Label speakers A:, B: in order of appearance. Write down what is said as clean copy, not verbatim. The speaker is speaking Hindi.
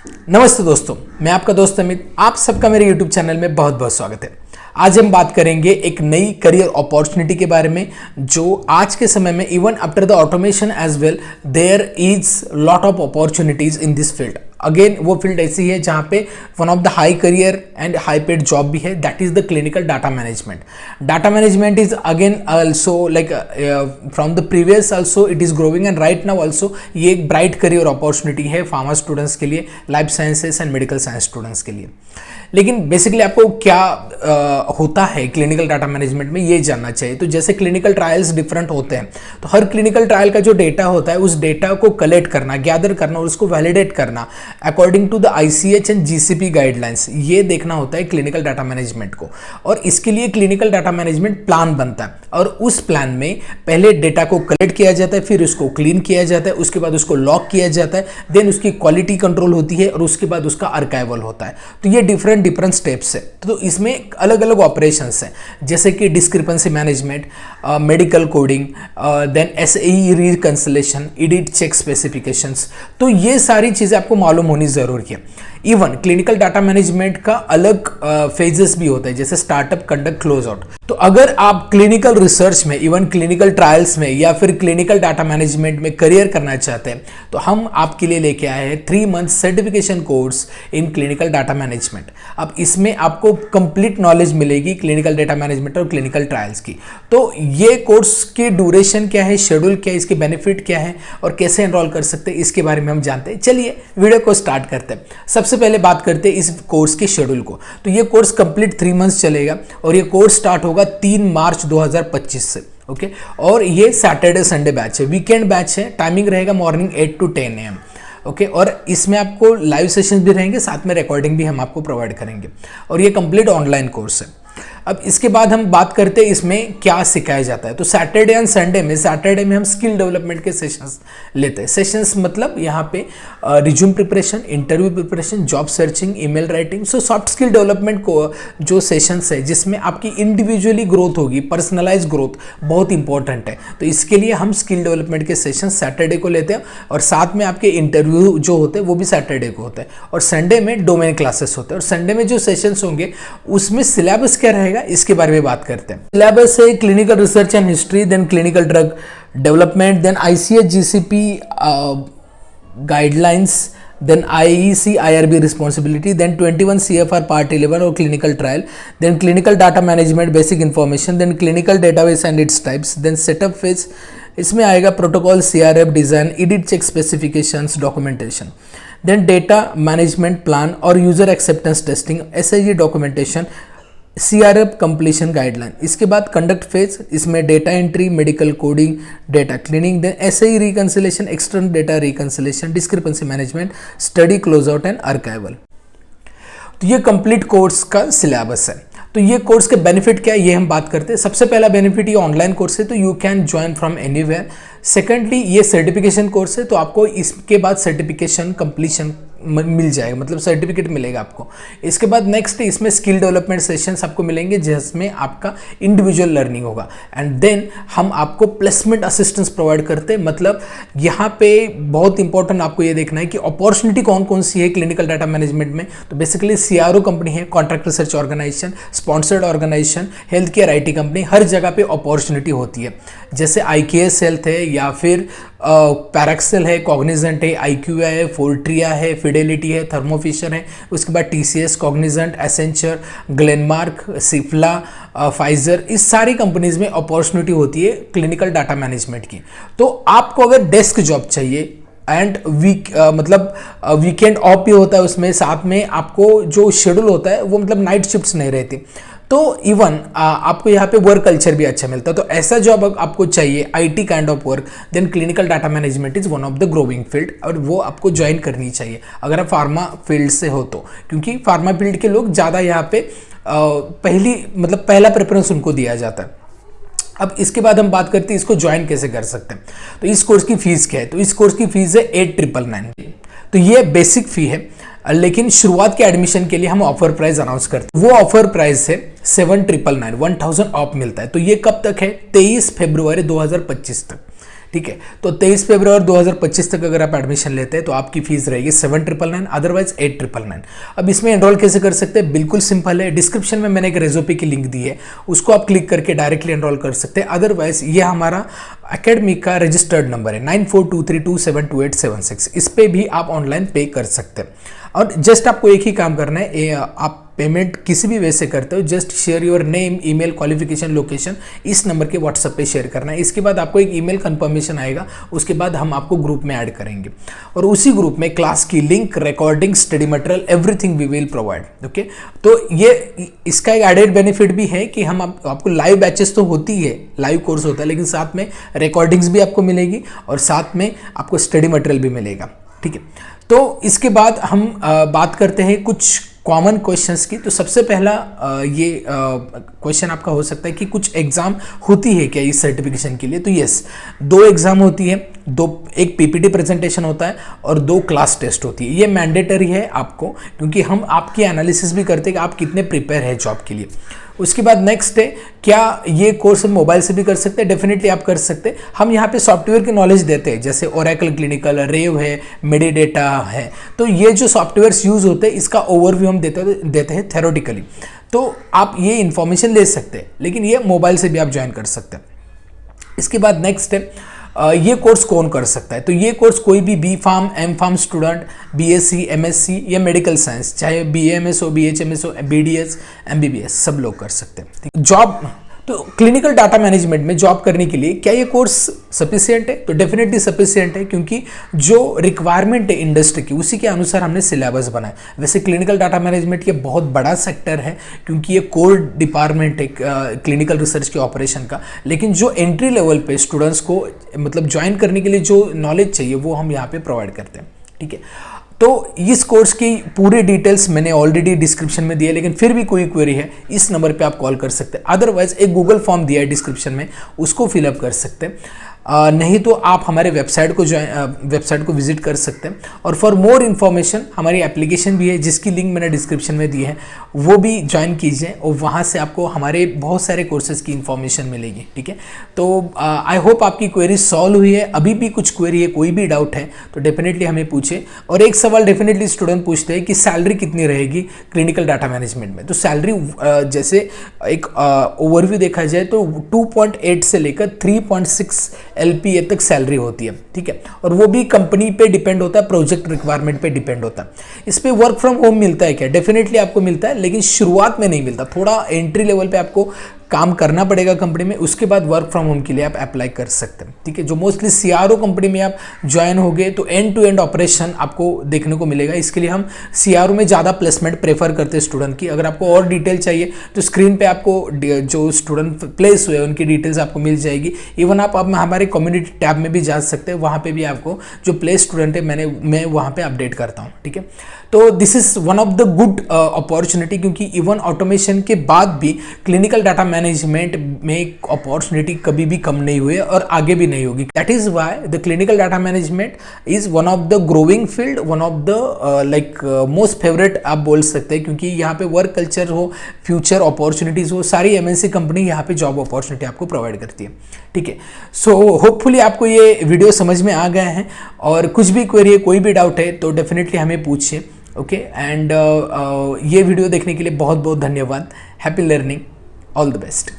A: नमस्ते दोस्तों, मैं आपका दोस्त अमित। आप सबका मेरे YouTube चैनल में बहुत बहुत स्वागत है। आज हम बात करेंगे एक नई करियर अपॉर्चुनिटी के बारे में जो आज के समय में even after the automation as well there is lot of opportunities in this field. Again वो फील्ड ऐसी है जहाँ पे one of the high career and high paid job भी है, that is the clinical data management. Data management is again also like from the previous also it is growing and right now also ये एक ब्राइट करियर अपॉर्चुनिटी है फार्मा स्टूडेंट्स के लिए, life sciences and medical science students के लिए। लेकिन बेसिकली आपको क्या होता है क्लिनिकल डाटा मैनेजमेंट में ये जानना चाहिए। तो जैसे क्लिनिकल ट्रायल्स डिफरेंट होते हैं, तो हर क्लिनिकल ट्रायल का जो डेटा होता है उस डेटा को कलेक्ट करना, गैदर करना और उसको वैलिडेट करना according to the ICH and GCP guidelines, ये देखना होता है क्लिनिकल डाटा मैनेजमेंट को। और इसके लिए क्लिनिकल डाटा मैनेजमेंट प्लान बनता है और उस प्लान में पहले डेटा को कलेक्ट किया जाता है, फिर उसको क्लीन किया जाता है, उसके बाद उसको लॉक किया जाता है, देन उसकी क्वालिटी कंट्रोल होती है और उसके बाद उसका आर्काइवल होता है। तो ये डिफरेंट स्टेप्स है। तो इसमें अलग अलग ऑपरेशंस हैं, जैसे कि discrepancy management, medical coding, then SAE reconciliation, edit check specifications. तो ये सारी चीज़ें आपको मालूम होनी ज़रूरी है। इवन क्लिनिकल डाटा मैनेजमेंट का अलग फेजेस भी होता है, जैसे स्टार्टअप, कंडक्ट, क्लोज आउट। तो अगर आप क्लिनिकल रिसर्च में, इवन क्लिनिकल ट्रायल्स में या फिर क्लिनिकल डाटा मैनेजमेंट में करियर करना चाहते हैं, तो हम आपके लिए लेके आए हैं 3 month certification course in clinical data management. अब इसमें आपको कंप्लीट नॉलेज मिलेगी क्लिनिकल डाटा मैनेजमेंट और क्लिनिकल ट्रायल्स की। तो ये कोर्स की ड्यूरेशन क्या है, शेड्यूल क्या है, इसके बेनिफिट क्या है और कैसे एनरोल कर सकते हैं, इसके बारे में हम जानते हैं। चलिए वीडियो को स्टार्ट करते हैं। सबसे पहले बात करते हैं इस कोर्स के शेड्यूल को। तो ये कोर्स कंप्लीट 3 मंथ्स चलेगा और ये कोर्स स्टार्ट होगा 3 मार्च 2025 से। ओके, और ये सैटरडे संडे बैच है, वीकेंड बैच है। टाइमिंग रहेगा मॉर्निंग 8 to 10 AM। ओके, और इसमें आपको लाइव सेशंस भी रहेंगे, साथ में रिकॉर्डिंग भी हम आपको प्रोवाइड करेंगे और ये कंप्लीट ऑनलाइन कोर्स है। अब इसके बाद हम बात करते हैं इसमें क्या सिखाया जाता है। तो सैटरडे एंड संडे में, सैटरडे में हम स्किल डेवलपमेंट के सेशंस लेते हैं। सेशंस मतलब यहाँ पे resume preparation, interview preparation, job searching, email writing, so soft skill development को जो सेशंस है जिसमें आपकी इंडिविजुअली ग्रोथ होगी, पर्सनलाइज ग्रोथ बहुत इंपॉर्टेंट है। तो इसके लिए हम स्किल डेवलपमेंट के सेशंस सैटरडे को लेते हैं और साथ में आपके इंटरव्यू जो होते हैं वो भी सैटरडे को होते हैं। और संडे में डोमेन क्लासेस होते हैं और संडे में जो सेशंस होंगे उसमें सिलेबस क्या रहेगा इसके बारे में बात करते हैं। सिलेबस है clinical research and history, then clinical drug development, then ICH GCP guidelines, then IEC IRB responsibility, then 21 CFR part 11 और clinical trial, then clinical data management basic information, then clinical database and its types, then setup phase, इसमें आएगा protocol, CRF design, edit check specifications, documentation, then data management plan और user acceptance testing, SAE documentation, CRF completion guideline. इसके बाद कंडक्ट फेज, इसमें data entry, medical coding, data cleaning, then SAE reconciliation, external data reconciliation, discrepancy management, study close out and archival. तो ये कंप्लीट कोर्स का सिलेबस है। तो ये कोर्स के बेनिफिट क्या है ये हम बात करते हैं। सबसे पहला बेनिफिट, ये ऑनलाइन कोर्स है तो you can join from anywhere. Secondly, ये सर्टिफिकेशन कोर्स है तो आपको इसके बाद सर्टिफिकेशन कंप्लीशन मिल जाएगा, मतलब सर्टिफिकेट मिलेगा आपको। इसके बाद नेक्स्ट इसमें स्किल डेवलपमेंट सेशंस आपको मिलेंगे जिसमें आपका इंडिविजुअल लर्निंग होगा एंड देन हम आपको प्लेसमेंट असिस्टेंस प्रोवाइड करते हैं। मतलब यहाँ पे बहुत इंपॉर्टेंट आपको ये देखना है कि अपॉर्चुनिटी कौन कौन सी है क्लिनिकल डाटा मैनेजमेंट में। तो बेसिकली CRO कंपनी है, contract research organisation, sponsored organisation, health care IT company, हर जगह पे अपॉर्चुनिटी होती है। जैसे IKS हेल्थ है या फिर पैराक्सेल है, कॉग्निजेंट है, IQVIA है, फोर्ट्रिया है, फिडेलिटी है, थर्मो फिशर है, उसके बाद TCS, Cognizant, Accenture, Glenmark, Cipla, Pfizer, इस सारी कंपनीज में अपॉर्चुनिटी होती है क्लिनिकल डाटा मैनेजमेंट की। तो आपको अगर डेस्क जॉब चाहिए एंड मतलब वीकेंड ऑफ भी होता है उसमें, साथ में आपको जो शेड्यूल होता है वो मतलब नाइट शिफ्ट्स नहीं रहती, तो इवन आपको यहाँ पे वर्क कल्चर भी अच्छा मिलता है। तो ऐसा जॉब आपको चाहिए, IT kind of work, then clinical data management is one of the growing field और वो आपको ज्वाइन करनी चाहिए अगर आप फार्मा फील्ड से हो तो, क्योंकि फार्मा फील्ड के लोग ज़्यादा यहाँ पे पहला प्रेफरेंस उनको दिया जाता है। अब इसके बाद हम बात करते हैं इसको ज्वाइन कैसे कर सकते हैं। तो इस कोर्स की फीस क्या है? तो इस कोर्स की फीस है 8,999। तो ये बेसिक फी है, लेकिन शुरुआत के एडमिशन के लिए हम ऑफर प्राइस अनाउंस करते हैं। वो ऑफर प्राइस है 7,999, 1000 ऑफ मिलता है। तो ये कब तक है? 23 फरवरी 2025 तक। ठीक है। तो 23 फरवरी 2025 तक अगर आप एडमिशन लेते हैं तो आपकी फीस रहेगी 7,999, अदरवाइज 8,999। अब इसमें एनरोल कैसे कर सकते हैं? बिल्कुल सिंपल है, डिस्क्रिप्शन में मैंने एक रेजोपे की लिंक दी है, उसको आप क्लिक करके डायरेक्टली एनरोल कर सकते हैं। अदरवाइज ये हमारा एकेडमी का रजिस्टर्ड नंबर है 9423272876, इस पे भी आप ऑनलाइन पे कर सकते हैं। और जस्ट आपको एक ही काम करना है, आप पेमेंट किसी भी वे से करते हो, just share your name, email, qualification, location इस नंबर के व्हाट्सएप पे शेयर करना है। इसके बाद आपको एक ईमेल कंफर्मेशन आएगा, उसके बाद हम आपको ग्रुप में ऐड करेंगे और उसी ग्रुप में क्लास की link, recording, study material, everything we will provide. Okay, तो ये इसका एक एडेड बेनिफिट भी है कि हम आपको लाइव बैचेस तो होती है, लाइव कोर्स होता है, लेकिन साथ में रिकॉर्डिंग्स भी आपको मिलेगी और साथ में आपको स्टडी मटेरियल भी मिलेगा। ठीक है, तो इसके बाद हम बात करते हैं कुछ कॉमन क्वेश्चंस की। तो सबसे पहला ये क्वेश्चन आपका हो सकता है कि कुछ एग्जाम होती है क्या इस सर्टिफिकेशन के लिए? तो यस, 2 एग्जाम होती है, एक पीपीटी प्रेजेंटेशन होता है और 2 क्लास टेस्ट होती है। ये मैंडेटरी है आपको, क्योंकि हम आपकी एनालिसिस भी करते हैं कि आप कितने प्रिपेयर है जॉब के लिए। उसके बाद नेक्स्ट है, क्या ये कोर्स हम मोबाइल से भी कर सकते हैं? डेफिनेटली आप कर सकते हैं। हम यहाँ पे सॉफ्टवेयर की नॉलेज देते हैं, जैसे ओरेकल क्लिनिकल, रेव है, मेडिडेटा है। तो ये जो सॉफ्टवेयर्स यूज होते हैं इसका ओवरव्यू हम देते हैं थेरोटिकली, तो आप ये इन्फॉर्मेशन ले सकते हैं, लेकिन ये मोबाइल से भी आप ज्वाइन कर सकते हैं। इसके बाद नेक्स्ट है, ये कोर्स कौन कर सकता है? तो ये कोर्स कोई भी B pharm, M pharm student, BSc, MSc या मेडिकल साइंस, चाहे बीएमएस हो, बीएचएमएस हो, बीडीएस, एमबीबीएस, सब लोग कर सकते हैं। जॉब, तो क्लिनिकल डाटा मैनेजमेंट में जॉब करने के लिए क्या ये कोर्स सफिशिएंट है? तो डेफिनेटली सफिशिएंट है, क्योंकि जो रिक्वायरमेंट है इंडस्ट्री की उसी के अनुसार हमने सिलेबस बनाया। वैसे क्लिनिकल डाटा मैनेजमेंट ये बहुत बड़ा सेक्टर है, क्योंकि ये कोर डिपार्टमेंट है क्लिनिकल रिसर्च के ऑपरेशन का, लेकिन जो एंट्री लेवल पे स्टूडेंट्स को मतलब ज्वाइन करने के लिए जो नॉलेज चाहिए वो हम यहाँ पे प्रोवाइड करते हैं। ठीक है, तो इस कोर्स की पूरी डिटेल्स मैंने ऑलरेडी डिस्क्रिप्शन में दिया, लेकिन फिर भी कोई क्वेरी है इस नंबर पे आप कॉल कर सकते हैं। अदरवाइज एक गूगल फॉर्म दिया है डिस्क्रिप्शन में, उसको फिलअप कर सकते हैं। नहीं तो आप हमारे वेबसाइट को विजिट कर सकते हैं। और फॉर मोर इन्फॉर्मेशन हमारी एप्लीकेशन भी है, जिसकी लिंक मैंने डिस्क्रिप्शन में दी है, वो भी ज्वाइन कीजिए और वहाँ से आपको हमारे बहुत सारे कोर्सेज की इन्फॉर्मेशन मिलेगी। ठीक है, तो आई होप आपकी क्वेरी सॉल्व हुई है। अभी भी कुछ क्वेरी है, कोई भी डाउट है तो डेफिनेटली हमें पूछे। और एक सवाल डेफिनेटली स्टूडेंट पूछते हैं कि सैलरी कितनी रहेगी क्लिनिकल डाटा मैनेजमेंट में? तो सैलरी जैसे एक ओवरव्यू देखा जाए तो 2.8 से लेकर 3.6 LPA तक सैलरी होती है। ठीक है, और वो भी कंपनी पे डिपेंड होता है, प्रोजेक्ट रिक्वायरमेंट पे डिपेंड होता है। इस पे वर्क फ्रॉम होम मिलता है क्या? डेफिनेटली आपको मिलता है, लेकिन शुरुआत में नहीं मिलता, थोड़ा एंट्री लेवल पे आपको काम करना पड़ेगा कंपनी में, उसके बाद वर्क फ्रॉम होम के लिए आप अप्लाई कर सकते हैं। ठीक है, जो मोस्टली सीआरओ कंपनी में आप ज्वाइन होगे तो एंड टू एंड ऑपरेशन आपको देखने को मिलेगा। इसके लिए हम सीआरओ में ज़्यादा प्लेसमेंट प्रेफर करते हैं स्टूडेंट की। अगर आपको और डिटेल चाहिए तो स्क्रीन पे आपको जो स्टूडेंट प्लेस हुए उनकी डिटेल्स आपको मिल जाएगी। इवन आप हमारे कम्युनिटी टैब में भी जा सकते हैं, वहाँ पर भी आपको जो प्लेस स्टूडेंट है मैं वहाँ पर अपडेट करता हूँ। ठीक है, तो this is one of the good opportunity, क्योंकि इवन ऑटोमेशन के बाद भी क्लिनिकल डाटा मैनेजमेंट में अपॉर्चुनिटी कभी भी कम नहीं हुई और आगे भी नहीं होगी। That is why the clinical data management is one of the growing field, one of the most favourite आप बोल सकते हैं, क्योंकि यहाँ पे वर्क कल्चर हो, फ्यूचर अपॉर्चुनिटीज हो, सारी एमएनसी कंपनी यहाँ पे जॉब अपॉर्चुनिटी आपको प्रोवाइड करती है। ठीक है, सो होपफुली आपको ये वीडियो समझ में आ गया है, और कुछ भी क्वेरी है, कोई भी डाउट है तो डेफिनेटली हमें पूछिए। ओके, एंड ये वीडियो देखने के लिए बहुत बहुत धन्यवाद। Happy learning, all the best.